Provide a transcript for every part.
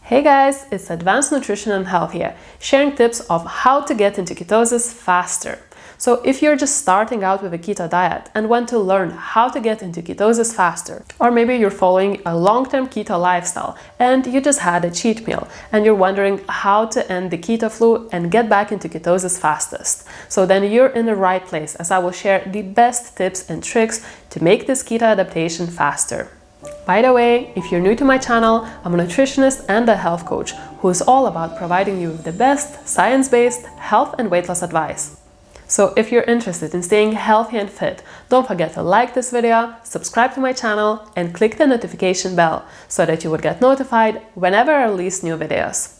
Hey guys, it's Advanced Nutrition and Health here, sharing tips of how to get into ketosis faster. So if you're just starting out with a keto diet and want to learn how to get into ketosis faster, or maybe you're following a long-term keto lifestyle and you just had a cheat meal and you're wondering how to end the keto flu and get back into ketosis fastest, so then you're in the right place, as I will share the best tips and tricks to make this keto adaptation faster. By the way, if you're new to my channel, I'm a nutritionist and a health coach who is all about providing you with the best science-based health and weight loss advice. So if you're interested in staying healthy and fit, don't forget to like this video, subscribe to my channel, and click the notification bell so that you would get notified whenever I release new videos.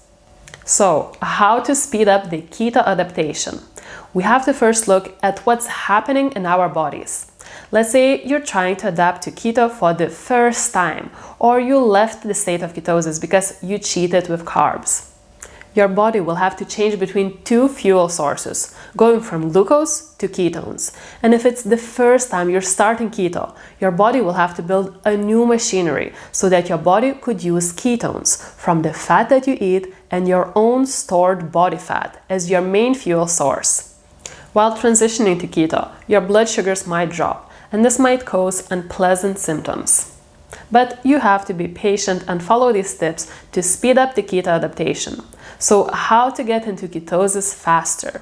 So, how to speed up the keto adaptation? We have to first look at what's happening in our bodies. Let's say you're trying to adapt to keto for the first time, or you left the state of ketosis because you cheated with carbs. Your body will have to change between two fuel sources, going from glucose to ketones. And if it's the first time you're starting keto, your body will have to build a new machinery so that your body could use ketones from the fat that you eat and your own stored body fat as your main fuel source. While transitioning to keto, your blood sugars might drop, and this might cause unpleasant symptoms. But you have to be patient and follow these tips to speed up the keto adaptation. So, how to get into ketosis faster?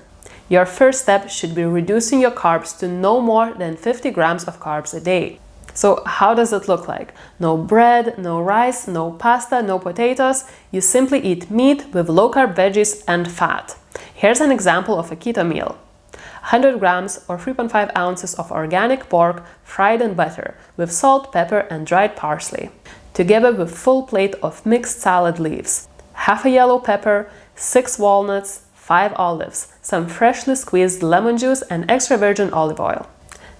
Your first step should be reducing your carbs to no more than 50 grams of carbs a day. So, how does it look like? No bread, no rice, no pasta, no potatoes. You simply eat meat with low-carb veggies and fat. Here's an example of a keto meal. 100 grams or 3.5 ounces of organic pork fried in butter with salt, pepper, and dried parsley, together with full plate of mixed salad leaves, half a yellow pepper, 6 walnuts, 5 olives, some freshly squeezed lemon juice, and extra virgin olive oil.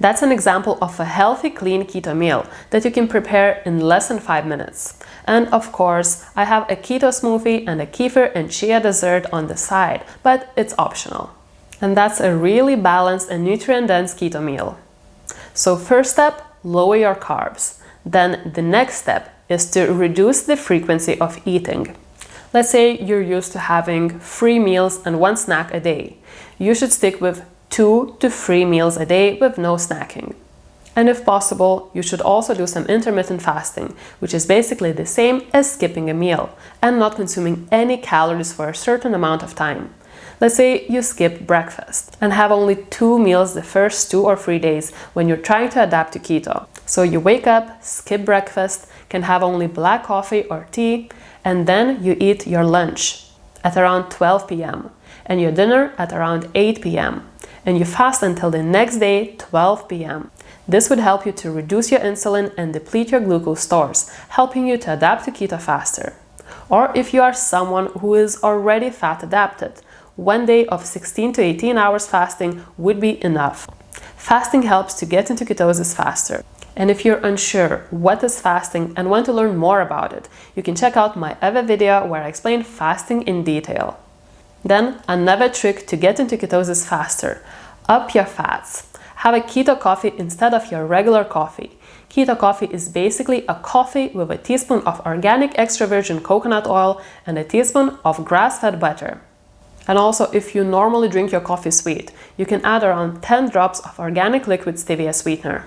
That's an example of a healthy, clean keto meal that you can prepare in less than 5 minutes. And of course, I have a keto smoothie and a kefir and chia dessert on the side, but it's optional. And that's a really balanced and nutrient-dense keto meal. So first step, lower your carbs. Then the next step is to reduce the frequency of eating. Let's say you're used to having 3 meals and 1 snack a day. You should stick with 2 to 3 meals a day with no snacking. And if possible, you should also do some intermittent fasting, which is basically the same as skipping a meal and not consuming any calories for a certain amount of time. Let's say you skip breakfast and have only 2 meals the first 2 or 3 days when you're trying to adapt to keto. So you wake up, skip breakfast, can have only black coffee or tea, and then you eat your lunch at around 12 p.m. and your dinner at around 8 p.m. and you fast until the next day, 12 p.m. This would help you to reduce your insulin and deplete your glucose stores, helping you to adapt to keto faster. Or if you are someone who is already fat adapted, 1 day of 16 to 18 hours fasting would be enough. Fasting helps to get into ketosis faster. And if you're unsure what is fasting and want to learn more about it, you can check out my other video where I explain fasting in detail. Then, another trick to get into ketosis faster: up your fats. Have a keto coffee instead of your regular coffee. Keto coffee is basically a coffee with a teaspoon of organic extra virgin coconut oil and a teaspoon of grass-fed butter. And also, if you normally drink your coffee sweet, you can add around 10 drops of organic liquid stevia sweetener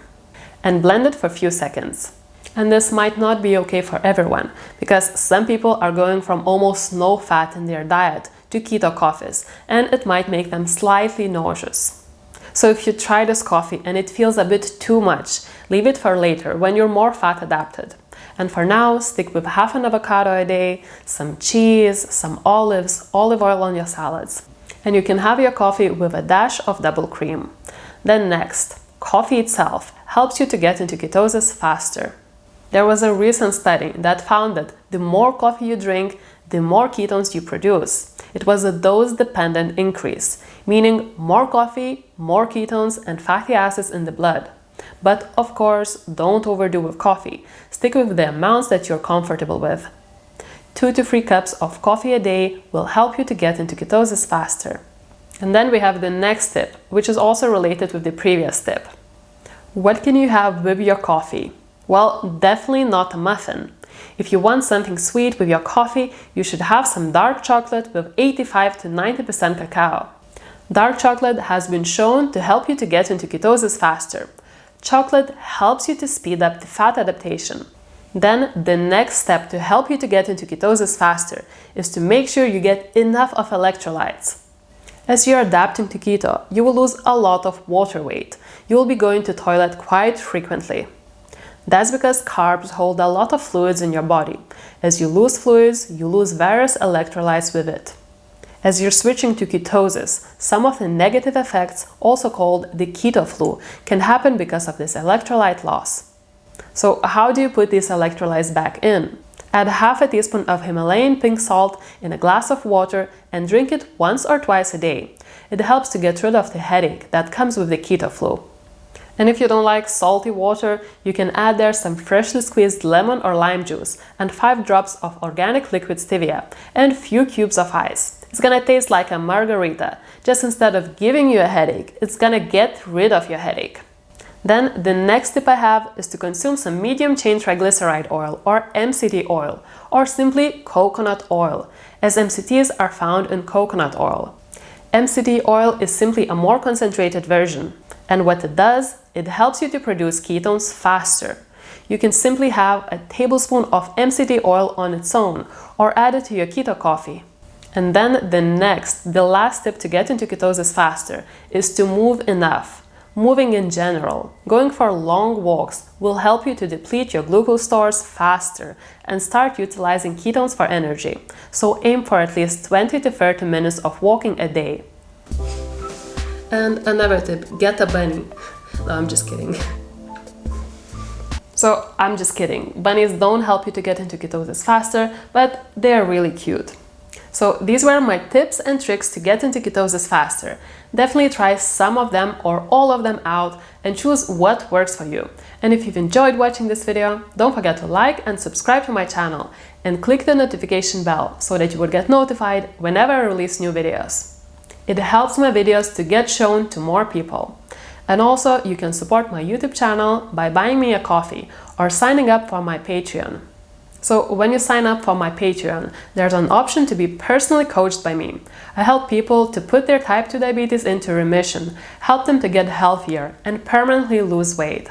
and blend it for a few seconds. And this might not be okay for everyone, because some people are going from almost no fat in their diet to keto coffees, and it might make them slightly nauseous. So if you try this coffee and it feels a bit too much, leave it for later when you're more fat adapted. And for now, stick with half an avocado a day, some cheese, some olives, olive oil on your salads. And you can have your coffee with a dash of double cream. Then next, coffee itself helps you to get into ketosis faster. There was a recent study that found that the more coffee you drink, the more ketones you produce. It was a dose-dependent increase, meaning more coffee, more ketones, and fatty acids in the blood. But of course, don't overdo with coffee. Stick with the amounts that you're comfortable with. 2 to 3 cups of coffee a day will help you to get into ketosis faster. And then we have the next tip, which is also related with the previous tip. What can you have with your coffee? Well, definitely not a muffin. If you want something sweet with your coffee, you should have some dark chocolate with 85 to 90% cacao. Dark chocolate has been shown to help you to get into ketosis faster. Chocolate helps you to speed up the fat adaptation. Then, the next step to help you to get into ketosis faster is to make sure you get enough of electrolytes. As you're adapting to keto, you will lose a lot of water weight. You will be going to toilet quite frequently. That's because carbs hold a lot of fluids in your body. As you lose fluids, you lose various electrolytes with it. As you're switching to ketosis, some of the negative effects, also called the keto flu, can happen because of this electrolyte loss. So how do you put these electrolytes back in? Add half a teaspoon of Himalayan pink salt in a glass of water and drink it once or twice a day. It helps to get rid of the headache that comes with the keto flu. And if you don't like salty water, you can add there some freshly squeezed lemon or lime juice and 5 drops of organic liquid stevia and few cubes of ice. It's gonna taste like a margarita, just instead of giving you a headache, it's gonna get rid of your headache. Then the next tip I have is to consume some medium chain triglyceride oil or MCT oil, or simply coconut oil, as MCTs are found in coconut oil. MCT oil is simply a more concentrated version. And what it does, it helps you to produce ketones faster. You can simply have a tablespoon of MCT oil on its own or add it to your keto coffee. And then the last tip to get into ketosis faster is to move enough. Moving in general, going for long walks will help you to deplete your glucose stores faster and start utilizing ketones for energy. So aim for at least 20 to 30 minutes of walking a day. And another tip, get a bunny. No, I'm just kidding. So, I'm just kidding. Bunnies don't help you to get into ketosis faster, but they're really cute. So, these were my tips and tricks to get into ketosis faster. Definitely try some of them or all of them out and choose what works for you. And if you've enjoyed watching this video, don't forget to like and subscribe to my channel and click the notification bell so that you will get notified whenever I release new videos. It helps my videos to get shown to more people. And also, you can support my YouTube channel by buying me a coffee or signing up for my Patreon. So when you sign up for my Patreon, there's an option to be personally coached by me. I help people to put their type 2 diabetes into remission, help them to get healthier and permanently lose weight.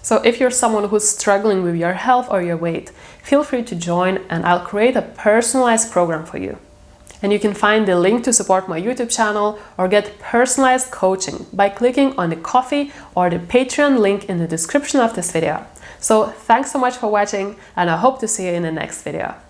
So if you're someone who's struggling with your health or your weight, feel free to join and I'll create a personalized program for you. And you can find the link to support my YouTube channel or get personalized coaching by clicking on the coffee or the Patreon link in the description of this video. So thanks so much for watching and I hope to see you in the next video.